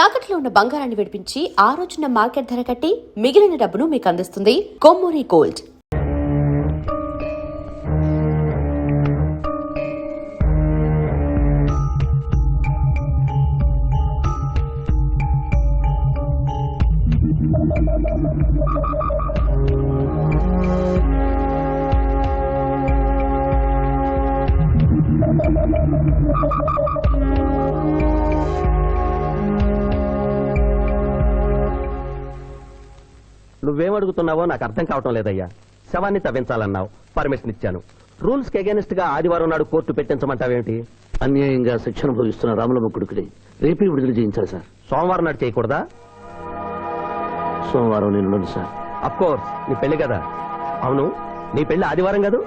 తాకట్లో ఉన్న బంగారాన్ని విడిపించి ఆ రోజున మార్కెట్ ధర కట్టి మిగిలిన డబ్బును మీకు అందిస్తుంది కొమ్మూరి గోల్డ్. నువ్వేమడుగుతున్నావో నాకు అర్థం కావటం లేదయ్యా. శవాన్ని తవ్వించాలన్నావు, పర్మిషన్ ఇచ్చాను. రూల్స్ కి అగేనిస్ట్ గా ఆదివారం నాడు కోర్టు పెట్టించమంటావేంటి? అన్యాయంగా శిక్షణ భోగిస్తున్న రాములమ్మ కొడుకుని రేపే విడుదల చేయించాలి సార్. సోమవారం నాడు చేయకూడదా? సోమవారం నేను సార్. అఫ్ కోర్స్, నీ పెళ్లి కదా. అవును, నీ పెళ్లి ఆదివారం కాదు,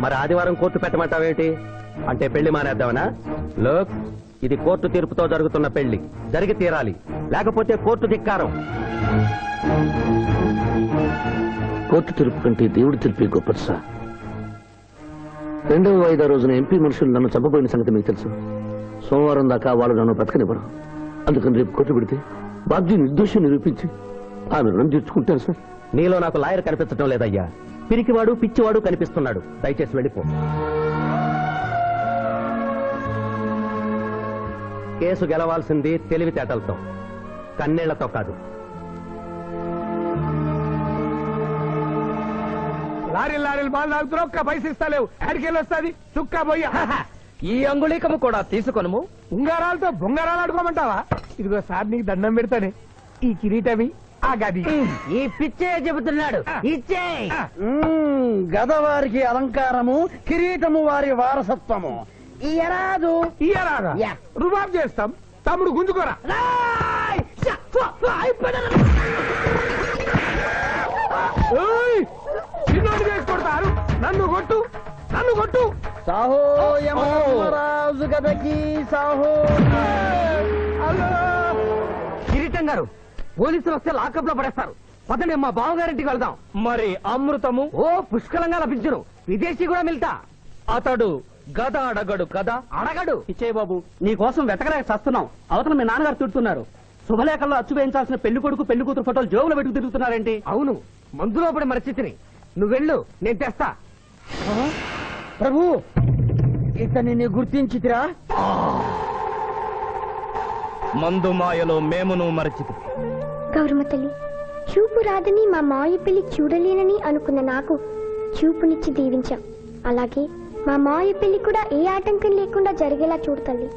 మరి ఆదివారం కోర్టు పెట్టమంటావేంటి? అంటే పెళ్లి మానేద్దామనా? లోక్, ఇది కోర్టు తీర్పుతో జరుగుతున్న పెళ్లి, జరిగి తీరాలి, లేకపోతే కోర్టు ధిక్కారం. కోర్టు తీర్పు కంటే దేవుడి తీర్పే గొప్పది సార్. 2వ వాయిదా రోజున ఎంపీ మనుషులు నన్ను చంపబోయిన సంగతి మీకు తెలుసు. సోమవారం దాకా వాళ్ళు నన్ను బ్రతకనివ్వరు. అందుకని రేపు కోర్టు పెడితే బాబ్జీ నిర్దోషం నిరూపించి ఆమె రుణం తీర్చుకుంటాను సార్. నీలో నాకు లాయర్ కనిపించడం లేదయ్యా. పిరికివాడు పిచ్చివాడు కనిపిస్తున్నాడు. దయచేసి వెళ్ళిపో. కేసు గెలవాల్సింది తెలివితేటలతో, కన్నీళ్లతో కాదు. లారీలు బాల్ తాగుతున్నావు, ఒక్క పైస ఇస్తలేవు. అడికెళ్ళి వస్తుంది చుక్క పోయి. ఈ అంగుళీకము కూడా తీసుకొనుము. ఉంగారాలతో బొంగారాలు అడుకోమంటావా? ఇదిగో సార్, నీకు దండం పెడతానే. ఈ కిరీటమి, ఆ గది. ఈ పిచ్చే చెబుతున్నాడు, ఇచ్చే. గదవారికి అలంకారము, కిరీటము వారి వారసత్వము. ఇయరాదు ఇయ్యరాగా రుబాబ్ చేస్తాం. తమ్ముడు గుంజుకోరా. చిన్నోడు చేసి కొడతారు. నన్ను కొట్టు, నన్ను కొట్టు. సాహో యమరాజు గదకి సాహో. కిరీటం గారు, పోలీసులు వస్తే లాకప్ లో పడేస్తారు. పదండి, మా బావగారింటికి వెళ్దాం. మరి అమృతము? ఓ, పుష్కలంగా లభించును. విదేశీ కూడా మిల్తా. అతడు గద అడగడు కదా? అడగడు. ఇచ్చే బాబు, నీ కోసం వెతకలేక చస్తున్నాం. అవతల మీ నాన్నగారు తిడుతున్నారు. శుభలేఖల్లో అచ్చు వేయించాల్సిన పెళ్లి కొడుకు పెళ్లి కూతురు ఫోటోలు జోబులో పెట్టుకు తిరుగుతున్నారేంటి? అవును, మందులో పడి మరిచితిని. నువ్వు వెళ్ళు, నేను తెస్తా. ప్రభు, ఇతనిని గుర్తించితిరా? మందు మాయలో మేమును మరచితి. గౌరమ్మ తల్లి, చూపు రాదని మా మాయ పెళ్లి చూడలేనని అనుకున్న నాకు చూపునిచ్చి దీవించాం. అలాగే మా మాయ పెళ్లి కూడా ఏ ఆటంకం లేకుండా జరిగేలా చూడు తల్లి.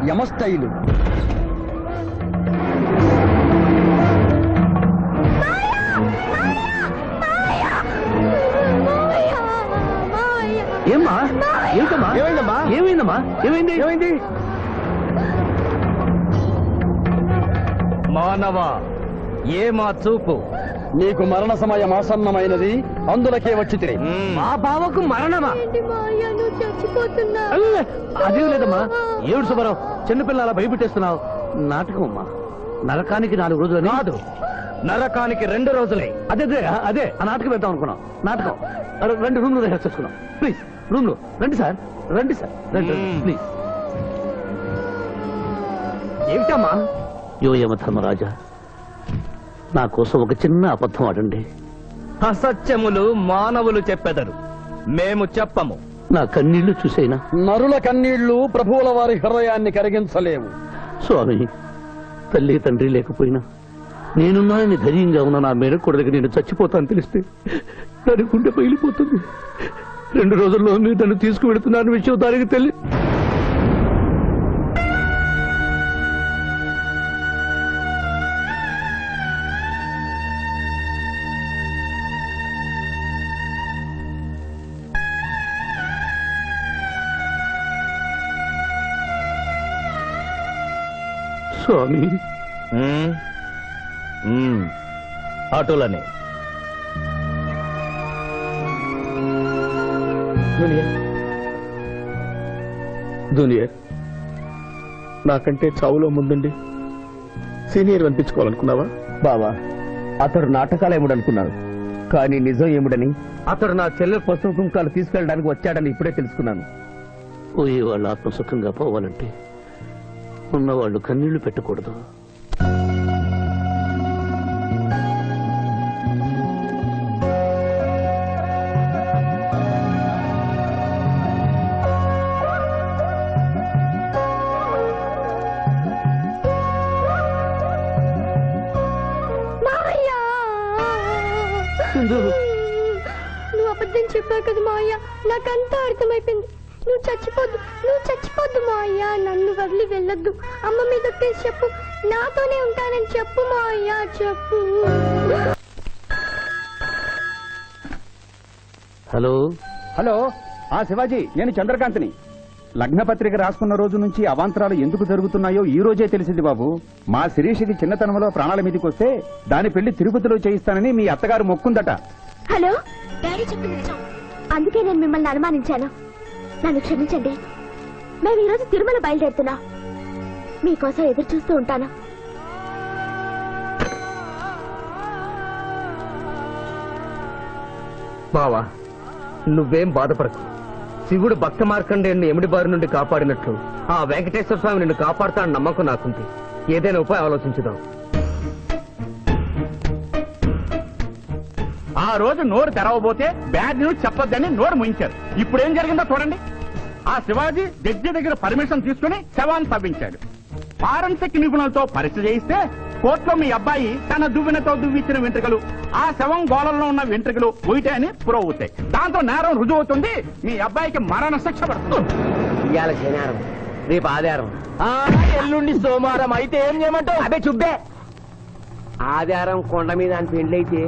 యమస్థైలు. ఏమ్మా? ఏంటమ్మా? ఏమైందమ్మా? ఏమైందమ్మా? ఏమైంది? ఏమైంది? మానవ, ఏ మా చూపు? నీకు మరణ సమయం ఆసన్నమైనది, అందులకే వచ్చి తిని. మా బావకు మరణమా? అదేం లేదమ్మా. ఏడు సుబ్బారావు, చిన్నపిల్లల భయపెట్టేస్తున్నావు. నాటకం అమ్మా. నరకానికి 4 రోజులు కాదు, నరకానికి 2 రోజులే. అదే అదే ఆ నాటకం వెళ్తాం అనుకున్నాం. నాటకం. 2 రూమ్లు రిహార్స్ చేసుకున్నాం. ప్లీజ్, రూమ్ లో రండి సార్. రండి సార్, రండి ప్లీజ్. ఏమిటమ్మా? యో యమ ధర్మరాజా, నా కోసం ఒక చిన్న అబద్ధం ఆడండి. అసత్యములు మానవులు చెప్పెదరు, మేము చెప్పము. నా కన్నీళ్లు చూసేనా? నరుల కన్నీళ్లు ప్రభువుల వారి హృదయాన్ని కరిగించలేవు. స్వామి, తల్లి తండ్రి లేకపోయినా నేనున్నానని ధైర్యంగా ఉన్న నా మేనకోడలికి నేను చచ్చిపోతాను తెలిస్తే దాని గుండె పగిలిపోతుంది. 2 రోజుల్లో మీరు నన్ను తీసుకువెడుతున్నారని విషయం దానికి తెలియదు. స్వామి ఆటోలనే జూనియర్ నాకంటే చావులో ముందుండి సీనియర్ అనిపించుకోవాలనుకున్నావా? బావా, అతడు నాటకాలు ఏముడనుకున్నాడు, కానీ నిజం ఏముడని అతడు నా చెల్లె పసుపు కుంకాలు తీసుకెళ్ళడానికి వచ్చాడని ఇప్పుడే తెలుసుకున్నాను. పోయే వాళ్ళు ఆత్మసుఖంగా పోవాలంటే ఉన్నవాళ్ళు కన్నీళ్లు పెట్టకూడదు. మాయా నువ్వు అబద్ధం చెప్పావు కదా మాయ, నాకంతా అర్థమైపోయింది. నువ్వు చచ్చిపోద్దు మాయ, నన్ను వదిలి వెళ్ళొద్దు. అమ్మ మీద ఒట్టేసి చెప్పు, నాతోనే ఉంటానని చెప్పు మాయ, చెప్పు. హలో హలో, శివాజీ, నేను చంద్రకాంత్ని. లగ్నపత్రిక రాసుకున్న రోజు నుంచి అవాంతరాలు ఎందుకు జరుగుతున్నాయో ఈ రోజే తెలిసింది బాబు. మా శిరీషకి చిన్నతనంలో ప్రాణాల మీదకి వస్తే దాని పెళ్లి తిరుపతిలో చేయిస్తానని మీ అత్తగారు మొక్కుందట. హలో, డాడీ చెప్పింది నిజం. అందుకే నేను మిమ్మల్ని అనుమానించాను. నన్ను క్షమించండి. మేము ఈరోజు తిరుమల బయలుదేరుతున్నా. మీకోసం ఎదురు చూస్తూ ఉంటాను. బావా, నువ్వేం బాధపడకు. శివుడు భక్త మార్కండేయుని ఎమిడి బారి నుండి కాపాడినట్లు ఆ వెంకటేశ్వర స్వామి నిన్ను కాపాడుతాడని నమ్మకం నాకుంది. ఏదైనా ఉపాయం ఆలోచించుదాం. ఆ రోజు నోరు తెరవబోతే బ్యాడ్ న్యూస్ చెప్పొద్దని నోరు ముయించారు. ఇప్పుడు ఏం జరిగిందో చూడండి. ఆ శివాజీ జడ్జి దగ్గర పర్మిషన్ తీసుకుని శవాన్ని తవ్వించాడు. ఫారెన్సిక్ నిపుణులతో పరీక్ష చేయిస్తే కోర్టులో మీ అబ్బాయి తన దువ్వెనతో దువ్విచ్చిన వెంట్రుకలు ఆ శవం గోళంలో ఉన్న వెంట్రుకలు ఒకటే అని ప్రూవ్ అవుతాయి. దాంతో నేరం రుజువు అవుతుంది. మీ అబ్బాయికి మరణ శిక్ష పడుతుంది. ఇవాళ శనివారం, రేపు ఆదివారం, ఎల్లుండి సోమవారం. అయితే ఏం చేయమంటావు? అదే చుబ్బే. ఆదివారం కొండ మీద అని పెండ్లైతే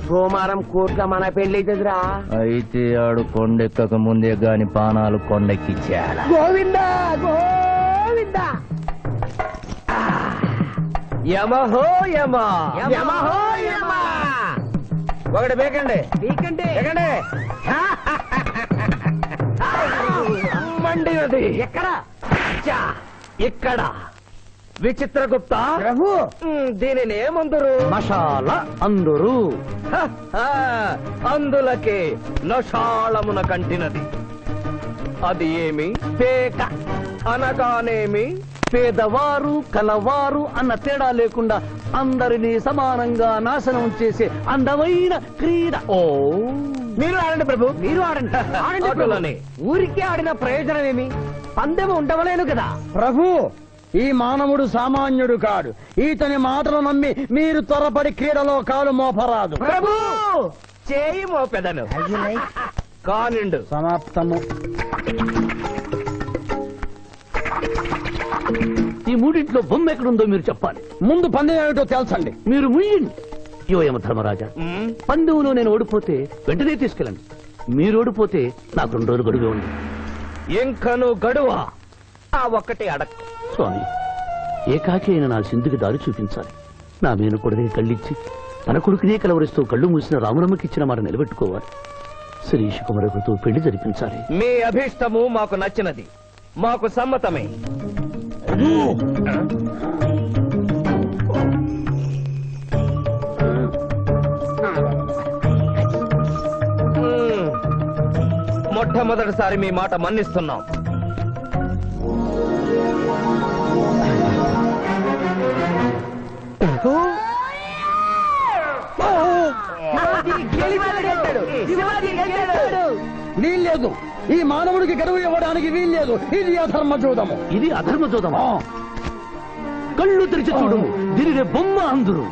సోమవారం కోట్ల మన పెండ్లైతుందిరా. అయితే ఆడు కొండెక్కక ముందే గాని పానాలు కొండెక్కిచ్చాడు. గోవిందా గోవిందా. యమహో యమ, యమహో యమ. ఒకటి బేకండి, బేకండి. మండి అది ఎక్కడ? ఇక్కడ. విచిత్రగుప్త ప్రభు, దీనిని ఏమందరు? మషాల అందరూ అందులకే నషాళమున కంటినది. అది ఏమి? పేక అనగానేమి? పేదవారు కలవారు అన్న తేడా లేకుండా అందరినీ సమానంగా నాశనం చేసే అందమైన క్రీడ. ఓ, మీరు ఆడండి ప్రభు, మీరు ఆడండి. ఆడండి. ఊరికే ఆడిన ప్రయోజనం ఏమి? పందెము ఉండవలేను కదా ప్రభు. ఈ మానవుడు సామాన్యుడు కాడు. ఈతని మాటలు నమ్మి మీరు త్వరపడి క్రీడలో కాలు మోపరాదు. ప్రభు, చేయి మోపెదను. కానిండు. సమాప్తము. ఈ మూడింట్లో బొమ్మ ఎక్కడుందో మీరు చెప్పాలి. ముందు పందెం ఏమిటో తెలుసండి. మీరు ముయ్యండి. యోయమ ధర్మరాజా, పందెంలో నేను ఓడిపోతే వెంటనే తీసుకెళ్ళండి. మీరు ఓడిపోతే నాకు 2 రోజులు గడువే ఉంది. ఇంకను గడువా? ఆ ఒక్కటే అడక్. స్వామి, ఏకాకి అయిన నా సింధుకి దారి చూపించాలి. నా మేను కొడుకుని కళ్ళిచ్చి తన కొడుకునే కలవరిస్తూ కళ్ళు మూసిన రాములమ్మకి ఇచ్చిన మాట నిలబెట్టుకోవాలి. శిరీష్ కుమారుడితో పెళ్లి జరిపించాలి. మీ అభీష్టము మాకు నచ్చినది, మాకు సమ్మతమే. మొట్టమొదటిసారి మీ మాట మన్నిస్తున్నాం. వీల్లేదు. ఈ మానవుడికి గడువు ఇవ్వడానికి వీల్లేదు. ఇది అధర్మ జూదము. ఇది అధర్మ జోదమా? కళ్ళు తెరిచి చూడము, దీనినే బొమ్మ అందరు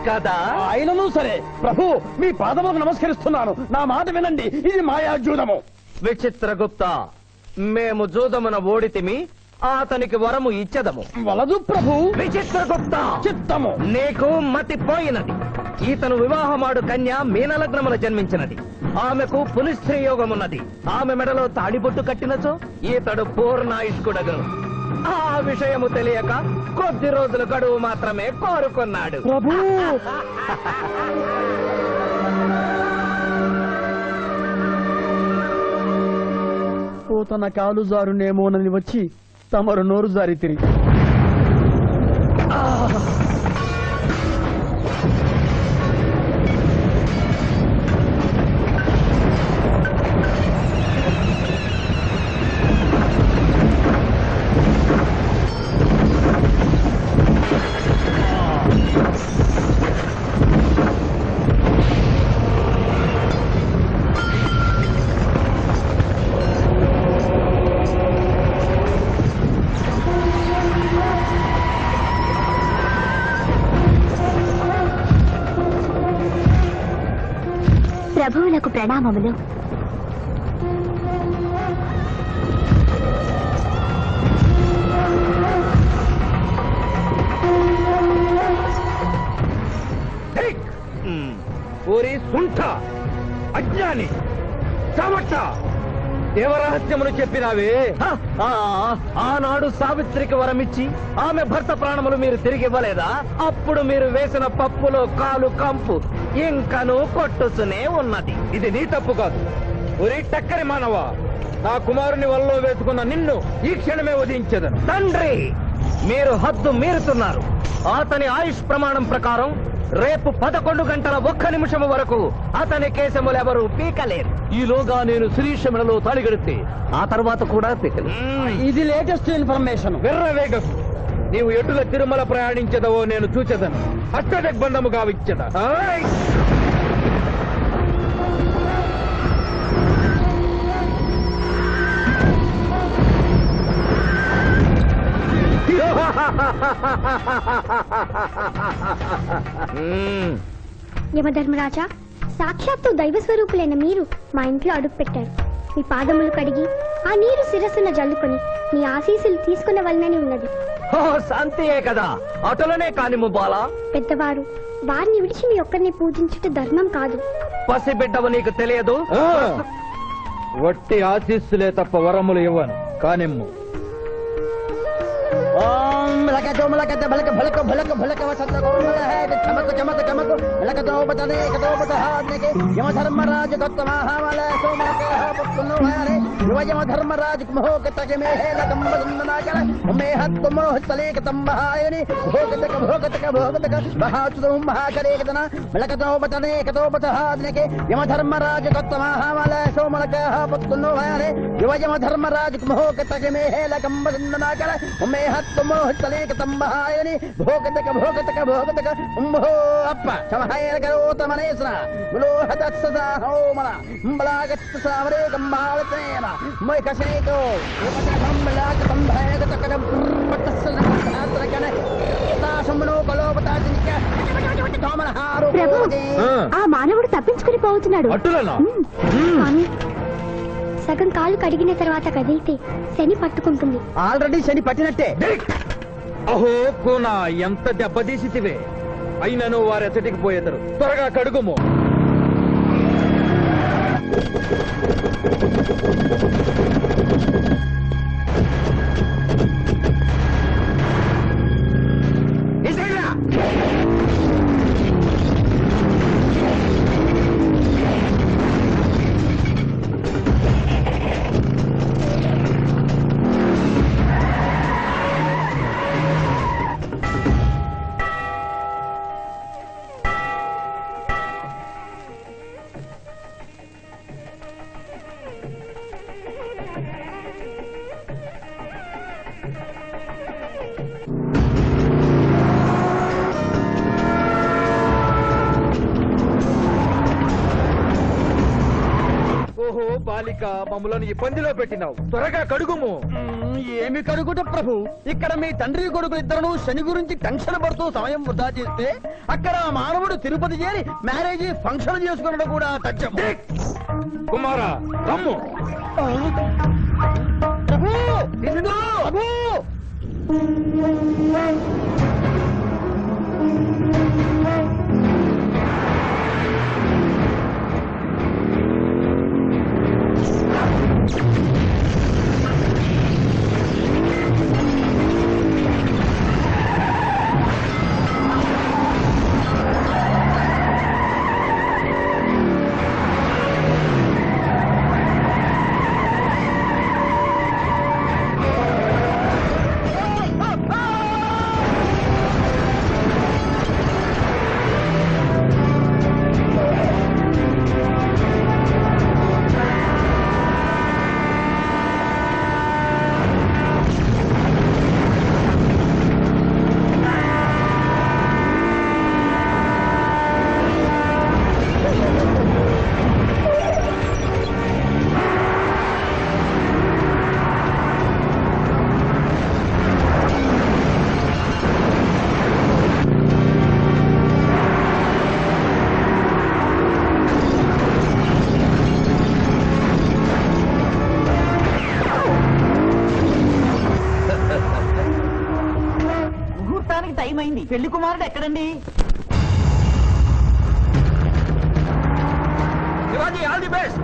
కదా. అయినను సరే ప్రభు, మీ పాదములకు నమస్కరిస్తున్నాను. నా మాట వినండి. ఇది మాయాజూదము. విచిత్రగుప్త, మేము జూదమున ఓడితిమి, అతనికి వరము ఇచ్చదము. వలదు ప్రభు. విచిత్రగుప్త, చిత్తము. నీకు మతి పోయినది. ఈతను వివాహమాడు కన్య మీనలగ్నమున జన్మించినది. ఆమెకు పునిస్త్రీ యోగమున్నది. ఆమె మెడలో తాడిబొట్టు కట్టినచో ఈతడు పూర్ణాయుష్కుడగను. ఆ విషయము తెలియక కొద్ది రోజుల గడువు మాత్రమే కోరుకున్నాడు. ప్రభు తన కాలు జారునేమోనని వచ్చి తమరు నోరు జారి తిరిగి ప్రభువులకు ప్రణామములు. ఊరి సుంఠ అజ్ఞాని చమట దేవరహస్యమును చెప్పినావే. ఆనాడు సావిత్రికి వరమిచ్చి ఆమె భర్త ప్రాణములు మీరు తిరిగి ఇవ్వలేదా? అప్పుడు మీరు వేసిన పప్పులో కాలు కంపు ఇంకను కొట్టుసునే ఉన్నది. ఇది నీ తప్పు కాదు. ఒరే టక్కరి మానవ, నా కుమారుని వల్ల వేసుకున్న నిన్ను ఈ క్షణమే వధించదను. తండ్రి, మీరు హద్దు మీరుతున్నారు. అతని ఆయుష్ ప్రమాణం ప్రకారం రేపు 11 గంటల 1 నిమిషం వరకు అతని కేశములెవరూ పీకలేరు. ఈలోగా నేను శ్రీశమలలో తాళిగడితే ఆ తర్వాత కూడా ఇది లేటెస్ట్ ఇన్ఫర్మేషన్. వెర్రవేగకు. నీవు ఎటుల తిరుమల ప్రయాణించదవో నేను చూచెదను. అష్టదిగ్బంధము గావిచ్చద. యమధర్మరాజా, సాక్షాత్తు దైవ స్వరూపులైన మీరు మా ఇంట్లో అడుగు పెట్టారు. మీ పాదములు కడిగి ఆ నీరు శిరస్సున జల్లుకొని మీ ఆశీస్సులు తీసుకునే వలనని ఉన్నది. శాంతియే కదా, అటులనే కానిము బాలా. పెద్దవారు, వారిని విడిచి మీ ఒక్కరిని పూజించుట ధర్మం కాదు. పసిబిడ్డవు నీకు తెలియదు. వట్టి ఆశీస్సులే తప్ప వరములు ఇవ్వను. కానిమ్ము. యమధర్మరాజు యమధర్మరాజు తంబహాయని భోగతక భోగతక భోగతక ఉంభో అప్ప సమహాయన కరోతమనేశ్వర ములోహత సదా హోమన అంబలాగత్త సావరే గంబావతేన మై కసేతో అంబలాగ సంభాయగతక పట్టసలకన తాసమునో కలోపతాజినిక తోమనహారు. ప్రభు, ఆ మానవుడు తప్పించుకుని పోతున్నాడు. కానీ సగం కాలు కడిగిన తర్వాత కదిలితే శని పట్టుకుంటుంది. ఆల్రెడీ శని పట్టినట్టే. అహో కూనా, ఎంత దెబ్బతీసితివే. అయినను వారెచ్చటికి పోయేదరు. త్వరగా కడుగుము. ఓహో బాలిక, మమ్మలను ఇబ్బందిలో పెట్టినావు. త్వరగా కడుగుము. ఏమి కడుగుట ప్రభు, ఇక్కడ మీ తండ్రి కొడుకు ఇద్దరు శని గురించి టెన్షన్ పడుతూ సమయం వృధా చేస్తే అక్కడ మానవుడు తిరుపతి చేరి మ్యారేజ్ ఫంక్షన్ చేసుకున్నాడు కూడా తథ్యం. కుమారా, రమ్ము. ప్రభు, ఇందు, ప్రభు. ఆలస్యమైంది. పెళ్లి కుమారుడు ఎక్కడండి? Shivaji all the best.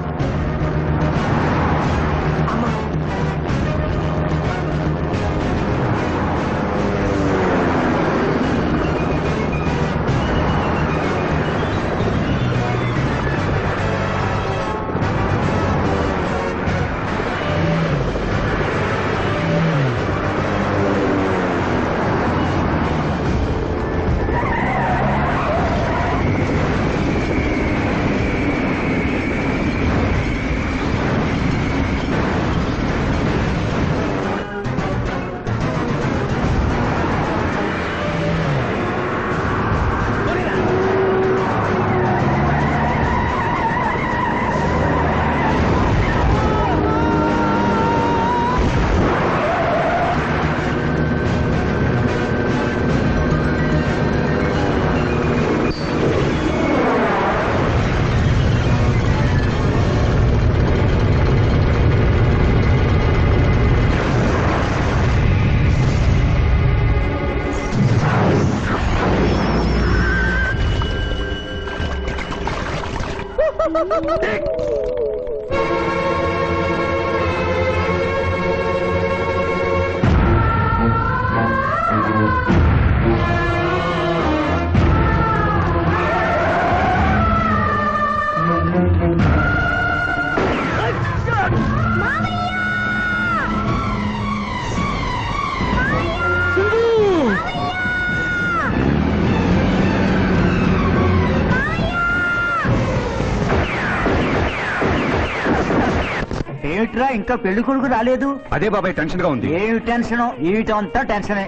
ఏమిట్రా ఇంకా పెళ్లి కొడుకు రాలేదు? అదే బాబాయ్ టెన్షన్ గా ఉంది. ఏమి టెన్షన్? ఏమిటంతా టెన్షనే.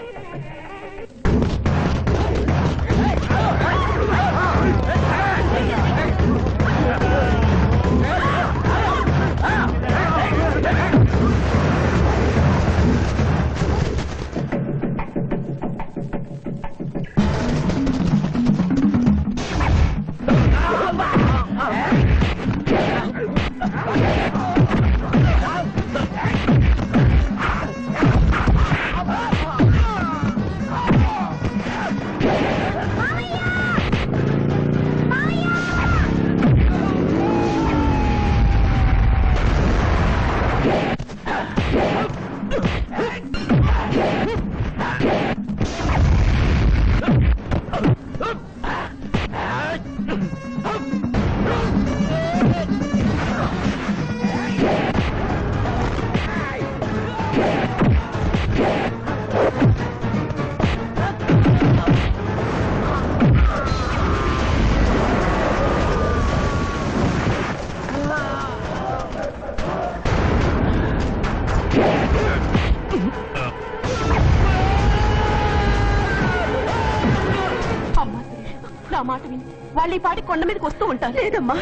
నా మాట విని వాళ్ళు ఈ పాటి కొండ మీదకి వస్తూ ఉంటారు. లేదమ్మా,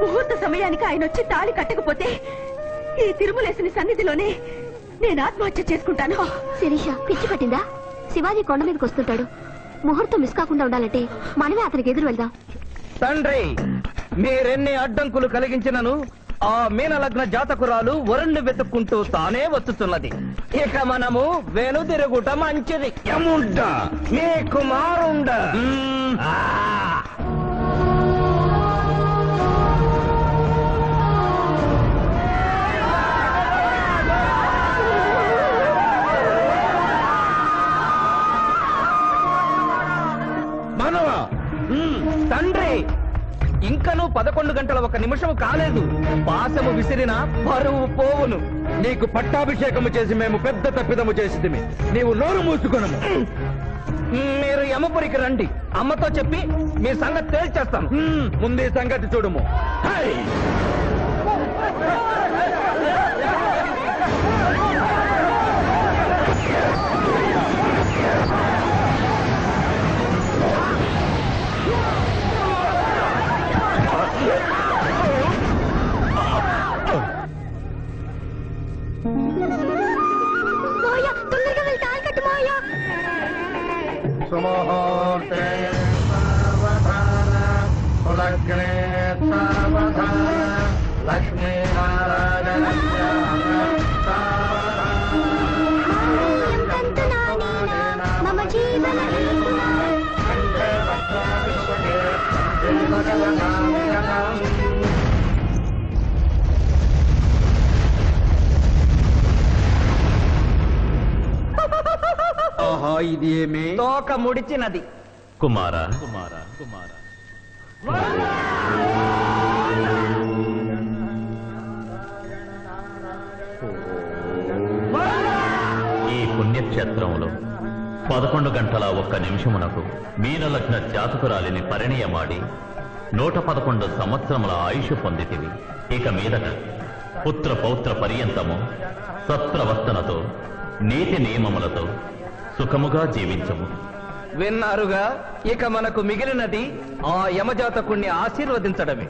ముహూర్త సమయానికి ఆయన వచ్చి తాళి కట్టకపోతే ఈ తిరుమలేసిన సన్నిధిలోనే నేను ఆత్మహత్య చేసుకుంటాను. శిరీష పిచ్చి పట్టిందా? శివాజీ కొండ మీదకి వస్తుంటాడు. ముహూర్తం మిస్ కాకుండా ఉండాలంటే మనమే అతనికి ఎదురు వెళ్దాం. తండ్రి, మీరెన్ని అడ్డంకులు కలిగించినను ఆ మీనలగ్న జాతకురాలు వరుణ్ణి వెతుక్కుంటూ తానే వచ్చుతున్నది. ఇక మనము వెనుదిరుగుట మంచిది. యముండ మీ కుమారుండ. మనవా తండ్రి, ఇంకనూ 11 గంటల 1 నిమిషం కాలేదు. పాసము విసిరిన పరువు పోవును. నీకు పట్టాభిషేకము చేసి మేము పెద్ద తప్పిదము చేసిదిమి. నీవు నోరు మూసుకొనము. మీరు యమపురికి రండి. అమ్మతో చెప్పి మీ సంగతి తేల్చేస్తాను. ముందే సంగతి చూడుము. హై! మాయా, తొందరగా వెళ్ళి తాళి కట్టు మాయా. సుముహూర్తే సావధాన కులగ్నే సావధాన లక్ష్మీనారాయణస్య మమ జీవన ఇది ఏమి తోక ముడిచినది. కుమారా ఈ పుణ్యక్షేత్రంలో 11 గంటల 1 నిమిషమునకు మీనలగ్న జాతకురాలిని పరిణయమాడి 111 సంవత్సరముల ఆయుష్ పొందితివి. ఇక మీదట పుత్ర పౌత్ర పర్యంతము సత్ప్రవర్తనతో నీతి నియమములతో సుఖముగా జీవించము. విన్నారుగా, ఇక మనకు మిగిలినది ఆ యమజాతకుణ్ణి ఆశీర్వదించడమే.